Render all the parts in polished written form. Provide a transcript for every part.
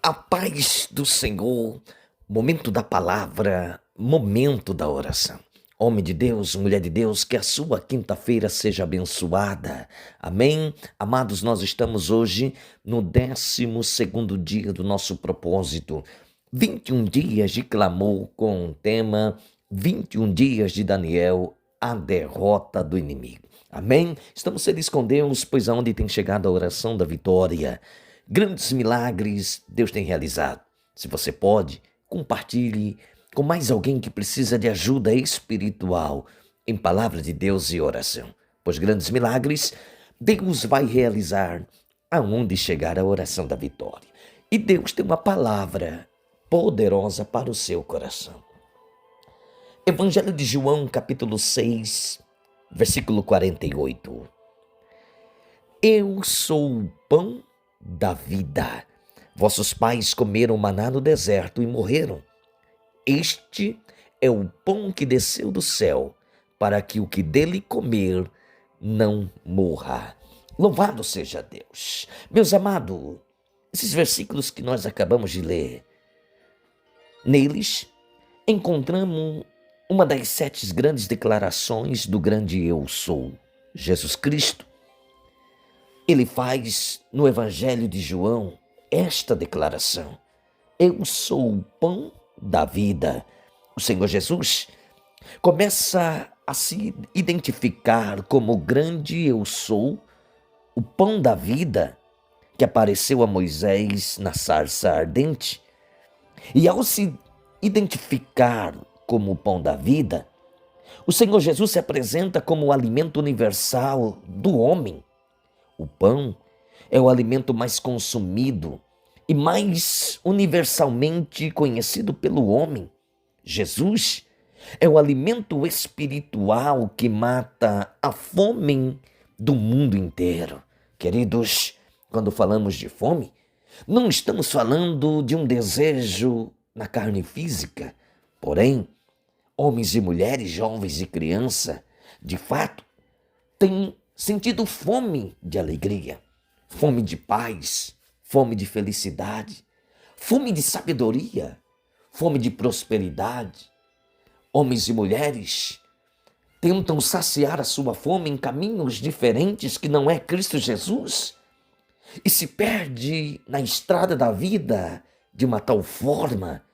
A paz do Senhor, momento da palavra, momento da oração. Homem de Deus, mulher de Deus, que a sua quinta-feira seja abençoada. Amém? Amados, nós estamos hoje no 12º dia do nosso propósito. 21 dias de clamor com o tema 21 dias de Daniel, a derrota do inimigo. Amém? Estamos felizes com Deus, pois aonde tem chegado a oração da vitória, grandes milagres Deus tem realizado. Se você pode, compartilhe com mais alguém que precisa de ajuda espiritual em palavra de Deus e oração. Pois grandes milagres Deus vai realizar aonde chegar a oração da vitória. E Deus tem uma palavra poderosa para o seu coração. Evangelho de João, capítulo 6, versículo 48. Eu sou o pão da vida. Vossos pais comeram maná no deserto e morreram. Este é o pão que desceu do céu, para que o que dele comer não morra. Louvado seja Deus. Meus amados, esses versículos que nós acabamos de ler, neles encontramos uma das 7 grandes declarações do grande Eu Sou, Jesus Cristo. Ele faz no Evangelho de João esta declaração: eu sou o pão da vida. O Senhor Jesus começa a se identificar como o grande Eu Sou, o pão da vida, que apareceu a Moisés na sarça ardente. E ao se identificar como o pão da vida, o Senhor Jesus se apresenta como o alimento universal do homem. O pão é o alimento mais consumido e mais universalmente conhecido pelo homem. Jesus é o alimento espiritual que mata a fome do mundo inteiro. Queridos, quando falamos de fome, não estamos falando de um desejo na carne física. Porém, homens e mulheres, jovens e crianças, de fato, têm sentido fome de alegria, fome de paz, fome de felicidade, fome de sabedoria, fome de prosperidade. Homens e mulheres tentam saciar a sua fome em caminhos diferentes que não é Cristo Jesus e se perde na estrada da vida de uma tal forma,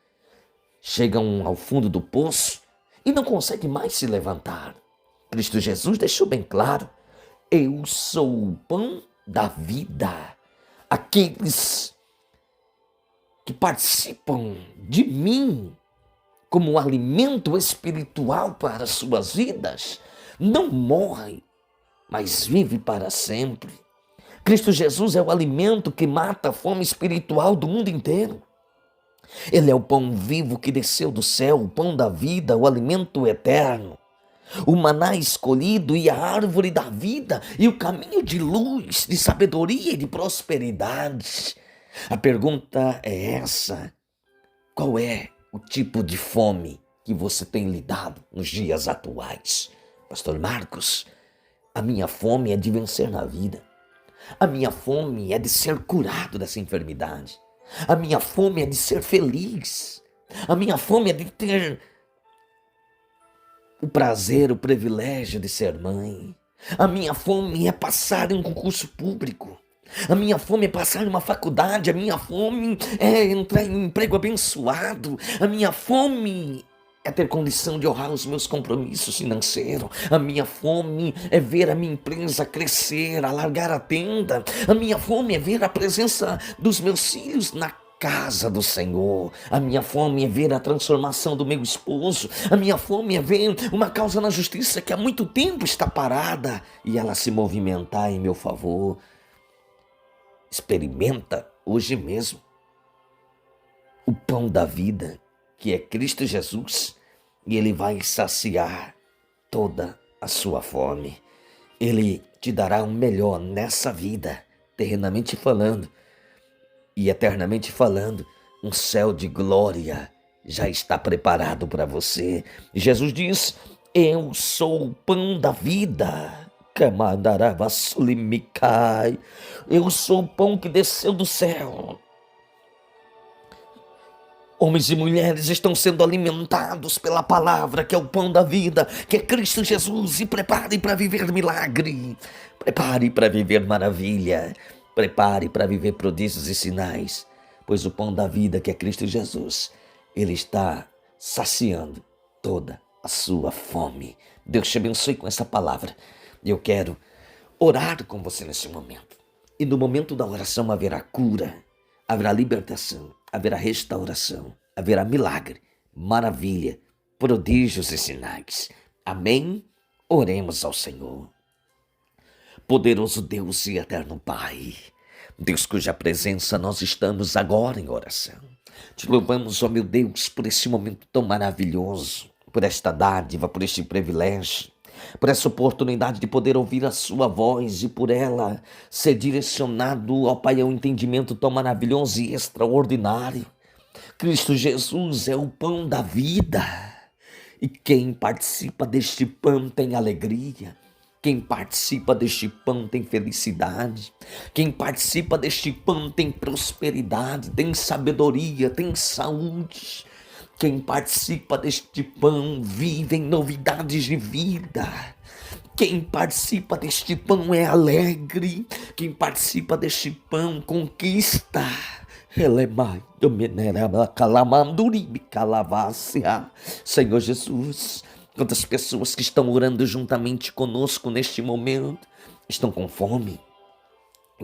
chegam ao fundo do poço e não conseguem mais se levantar. Cristo Jesus deixou bem claro: eu sou o pão da vida. Aqueles que participam de mim como um alimento espiritual para suas vidas não morrem, mas vivem para sempre. Cristo Jesus é o alimento que mata a fome espiritual do mundo inteiro. Ele é o pão vivo que desceu do céu, o pão da vida, o alimento eterno, o maná escolhido e a árvore da vida e o caminho de luz, de sabedoria e de prosperidade. A pergunta é essa: qual é o tipo de fome que você tem lidado nos dias atuais? Pastor Marcos, a minha fome é de vencer na vida. A minha fome é de ser curado dessa enfermidade. A minha fome é de ser feliz. A minha fome é de ter o prazer, o privilégio de ser mãe. A minha fome é passar em um concurso público. A minha fome é passar em uma faculdade. A minha fome é entrar em um emprego abençoado. A minha fome é ter condição de honrar os meus compromissos financeiros. A minha fome é ver a minha empresa crescer, alargar a tenda. A minha fome é ver a presença dos meus filhos na casa do Senhor. A minha fome é ver a transformação do meu esposo. A minha fome é ver uma causa na justiça que há muito tempo está parada e ela se movimentar em meu favor. Experimenta hoje mesmo o pão da vida, que é Cristo Jesus, e Ele vai saciar toda a sua fome. Ele te dará o melhor nessa vida, terrenamente falando e eternamente falando. Um céu de glória já está preparado para você. Jesus diz: eu sou o pão da vida. Eu sou o pão que desceu do céu. Homens e mulheres estão sendo alimentados pela palavra, que é o pão da vida, que é Cristo Jesus. E prepare para viver milagre, prepare para viver maravilha, prepare para viver prodígios e sinais, pois o pão da vida, que é Cristo Jesus, Ele está saciando toda a sua fome. Deus te abençoe com essa palavra. Eu quero orar com você nesse momento. E no momento da oração haverá cura, haverá libertação, haverá restauração, haverá milagre, maravilha, prodígios e sinais. Amém? Oremos ao Senhor. Poderoso Deus e eterno Pai, Deus cuja presença nós estamos agora em oração. Te louvamos, ó meu Deus, por esse momento tão maravilhoso, por esta dádiva, por este privilégio, por essa oportunidade de poder ouvir a sua voz e por ela ser direcionado, ó Pai, a um entendimento tão maravilhoso e extraordinário. Cristo Jesus é o pão da vida e quem participa deste pão tem alegria. Quem participa deste pão tem felicidade. Quem participa deste pão tem prosperidade, tem sabedoria, tem saúde. Quem participa deste pão vive em novidades de vida. Quem participa deste pão é alegre. Quem participa deste pão conquista. Senhor Jesus, quantas pessoas que estão orando juntamente conosco neste momento estão com fome.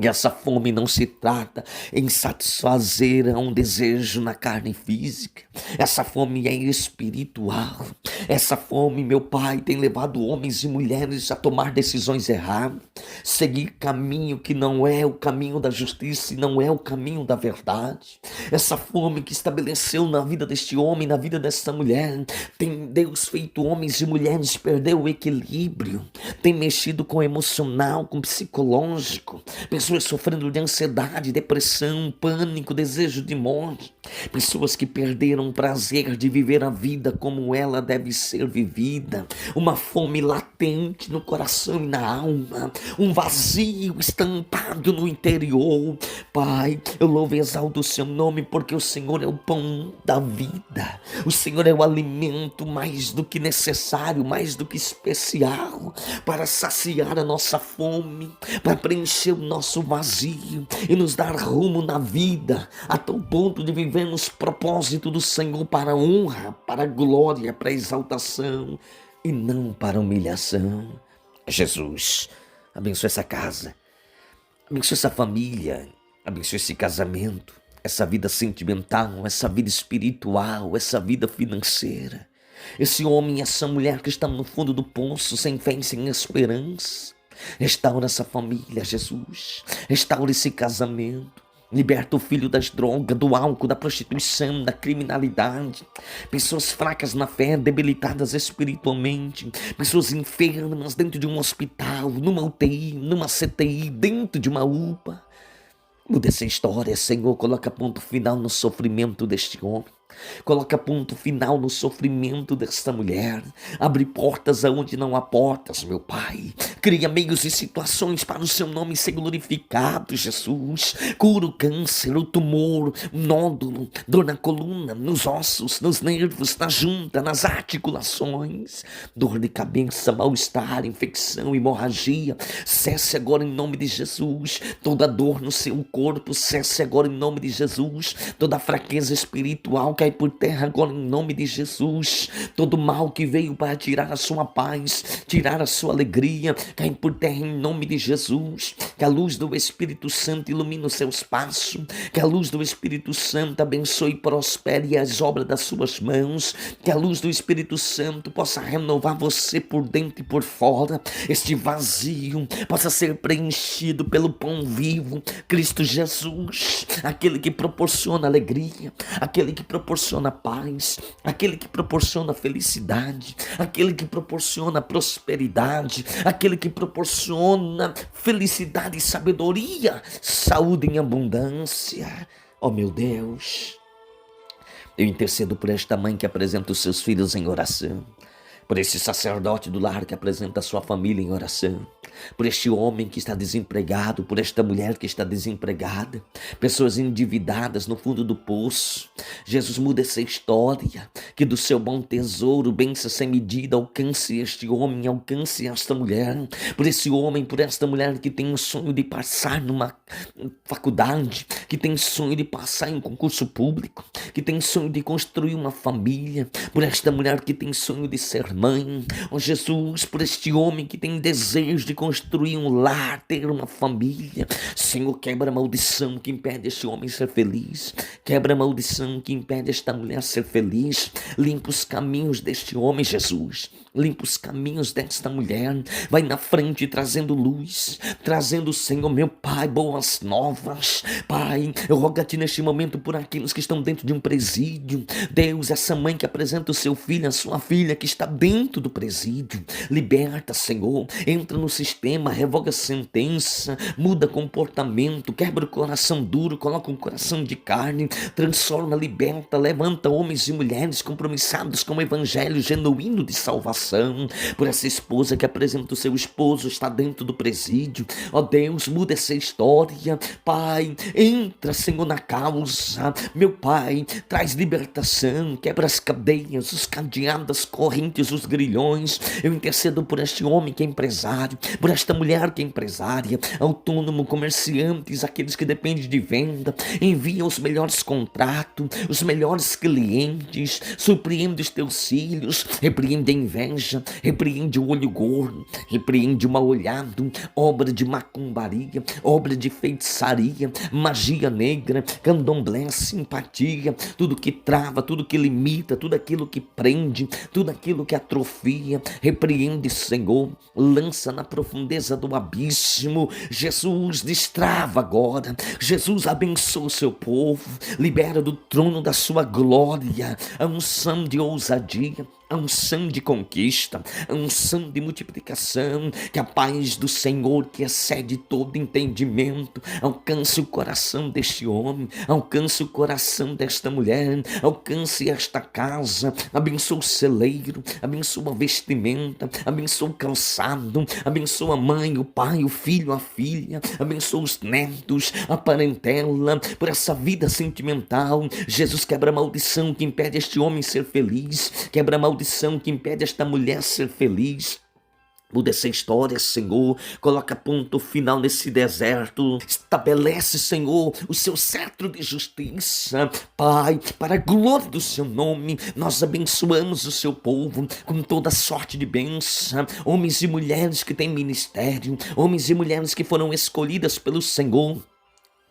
E essa fome não se trata em satisfazer um desejo na carne física. Essa fome é espiritual. Essa fome, meu Pai, tem levado homens e mulheres a tomar decisões erradas, seguir caminho que não é o caminho da justiça e não é o caminho da verdade. Essa fome que estabeleceu na vida deste homem, na vida desta mulher, tem Deus feito homens e mulheres perder o equilíbrio, tem mexido com o emocional, com o psicológico, pessoas sofrendo de ansiedade, depressão, pânico, desejo de morte, pessoas que perderam o prazer de viver a vida como ela deve ser vivida, uma fome latente no coração e na alma, um vazio estampado no interior. Pai, eu louvo e exalto o seu nome, porque o Senhor é o pão da vida, o Senhor é o alimento mais do que necessário, mais do que especial, para saciar a nossa fome, para preencher o nosso vazio e nos dar rumo na vida, a tal ponto de vivermos propósito do Senhor para a honra, para a glória, para a exaltação e não para a humilhação. Jesus, abençoe essa casa, abençoe essa família, abençoe esse casamento, essa vida sentimental, essa vida espiritual, essa vida financeira. Esse homem e essa mulher que estão no fundo do poço, sem fé e sem esperança. Restaura essa família, Jesus. Restaura esse casamento. Liberta o filho das drogas, do álcool, da prostituição, da criminalidade. Pessoas fracas na fé, debilitadas espiritualmente. Pessoas enfermas dentro de um hospital, numa UTI, numa CTI, dentro de uma UPA. Muda essa história, Senhor. Coloca ponto final no sofrimento deste homem. Coloca ponto final no sofrimento desta mulher. Abre portas aonde não há portas, meu Pai. Cria meios e situações para o seu nome ser glorificado, Jesus. Cura o câncer, o tumor, o nódulo, dor na coluna, nos ossos, nos nervos, na junta, nas articulações. Dor de cabeça, mal-estar, infecção, hemorragia. Cesse agora em nome de Jesus. Toda dor no seu corpo, cesse agora em nome de Jesus. Toda fraqueza espiritual cai por terra agora em nome de Jesus. Todo mal que veio para tirar a sua paz, tirar a sua alegria, cai por terra em nome de Jesus. Que a luz do Espírito Santo ilumine os seus passos. Que a luz do Espírito Santo abençoe e prospere as obras das suas mãos. Que a luz do Espírito Santo possa renovar você por dentro e por fora. Este vazio possa ser preenchido pelo pão vivo, Cristo Jesus, aquele que proporciona alegria, aquele que proporciona paz, aquele que proporciona felicidade, aquele que proporciona prosperidade, aquele que proporciona felicidade e sabedoria, saúde em abundância. Oh meu Deus, eu intercedo por esta mãe que apresenta os seus filhos em oração, por esse sacerdote do lar que apresenta a sua família em oração, por este homem que está desempregado, por esta mulher que está desempregada, pessoas endividadas no fundo do poço. Jesus, muda essa história, que do seu bom tesouro, bênção sem medida, alcance este homem, alcance esta mulher, por esse homem, por esta mulher que tem um sonho de passar numa faculdade, que tem sonho de passar em um concurso público, que tem sonho de construir uma família, por esta mulher que tem sonho de ser mãe, ó Jesus, por este homem que tem desejo de construir um lar, ter uma família. Senhor, quebra a maldição que impede este homem ser feliz, quebra a maldição que impede esta mulher ser feliz, limpa os caminhos deste homem, Jesus, limpa os caminhos desta mulher, vai na frente trazendo luz, trazendo, Senhor, meu Pai, boas novas. Pai, eu rogo a Ti neste momento por aqueles que estão dentro de um presídio. Deus, essa mãe que apresenta o seu filho, a sua filha que está dentro do presídio, liberta, Senhor, entra no sistema, revoga a sentença, muda comportamento, quebra o coração duro, coloca um coração de carne, transforma, liberta, levanta homens e mulheres compromissados com o evangelho genuíno de salvação. Por essa esposa que apresenta o seu esposo, está dentro do presídio, ó Deus, muda essa história. Pai, entra, Senhor, na causa, meu Pai, traz libertação, quebra as cadeias, os cadeados, as correntes, os grilhões. Eu intercedo por este homem que é empresário, por esta mulher que é empresária, autônomo, comerciantes, aqueles que dependem de venda. Envia os melhores contratos, os melhores clientes, surpreende os teus filhos, repreende a inveja, repreende o olho gordo, repreende o mal olhado, obra de macumbaria, obra de feitiçaria, magia negra, candomblé, simpatia, tudo que trava, tudo que limita, tudo aquilo que prende, tudo aquilo que atrofia, repreende, Senhor, lança na profundeza do abismo. Jesus, destrava agora. Jesus, abençoa o seu povo, libera do trono da sua glória a unção de ousadia, a unção de conquista, a unção de multiplicação, que a paz do Senhor, que excede todo entendimento, alcance o coração deste homem, alcance o coração desta mulher, alcance esta casa, abençoa o celeiro, abençoa a vestimenta, abençoa o calçado, abençoa a mãe, o pai, o filho, a filha, abençoa os netos, a parentela, por essa vida sentimental. Jesus, quebra a maldição que impede este homem ser feliz, quebra a maldição que impede esta mulher ser feliz. Muda essa história, Senhor, coloca ponto final nesse deserto, estabelece, Senhor, o seu cetro de justiça. Pai, para a glória do seu nome, nós abençoamos o seu povo com toda sorte de bênção, homens e mulheres que têm ministério, homens e mulheres que foram escolhidas pelo Senhor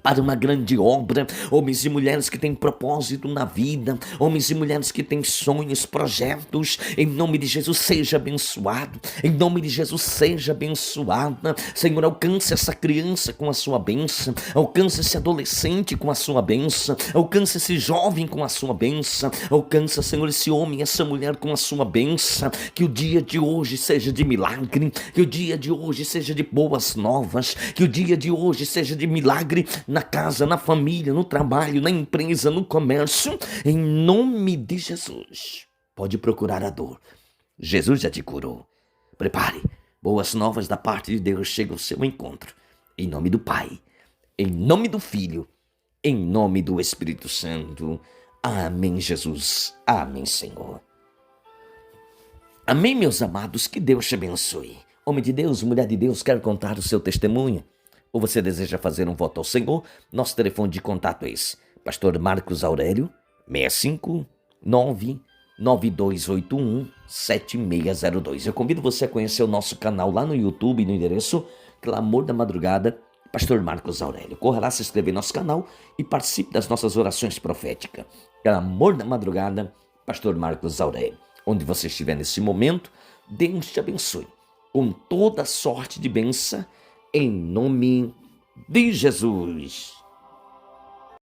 para uma grande obra, homens e mulheres que têm propósito na vida, homens e mulheres que têm sonhos, projetos. Em nome de Jesus, seja abençoado, em nome de Jesus, seja abençoada. Senhor, alcance essa criança com a sua bênção, alcance esse adolescente com a sua bênção, alcance esse jovem com a sua bênção, alcance, Senhor, esse homem, essa mulher com a sua bênção. Que o dia de hoje seja de milagre, que o dia de hoje seja de boas novas, que o dia de hoje seja de milagre na casa, na família, no trabalho, na empresa, no comércio, em nome de Jesus. Pode procurar a dor, Jesus já te curou. Prepare, boas novas da parte de Deus chegam ao seu encontro, em nome do Pai, em nome do Filho, em nome do Espírito Santo. Amém, Jesus, amém, Senhor. Amém, meus amados, que Deus te abençoe. Homem de Deus, mulher de Deus, quer contar o seu testemunho? Ou você deseja fazer um voto ao Senhor? Nosso telefone de contato é esse. Pastor Marcos Aurélio, 659-9281-7602. Eu convido você a conhecer o nosso canal lá no YouTube, no endereço Clamor da Madrugada, Pastor Marcos Aurélio. Corra lá, se inscreva em nosso canal e participe das nossas orações proféticas. Clamor da Madrugada, Pastor Marcos Aurélio. Onde você estiver nesse momento, Deus te abençoe com toda sorte de bênção, em nome de Jesus.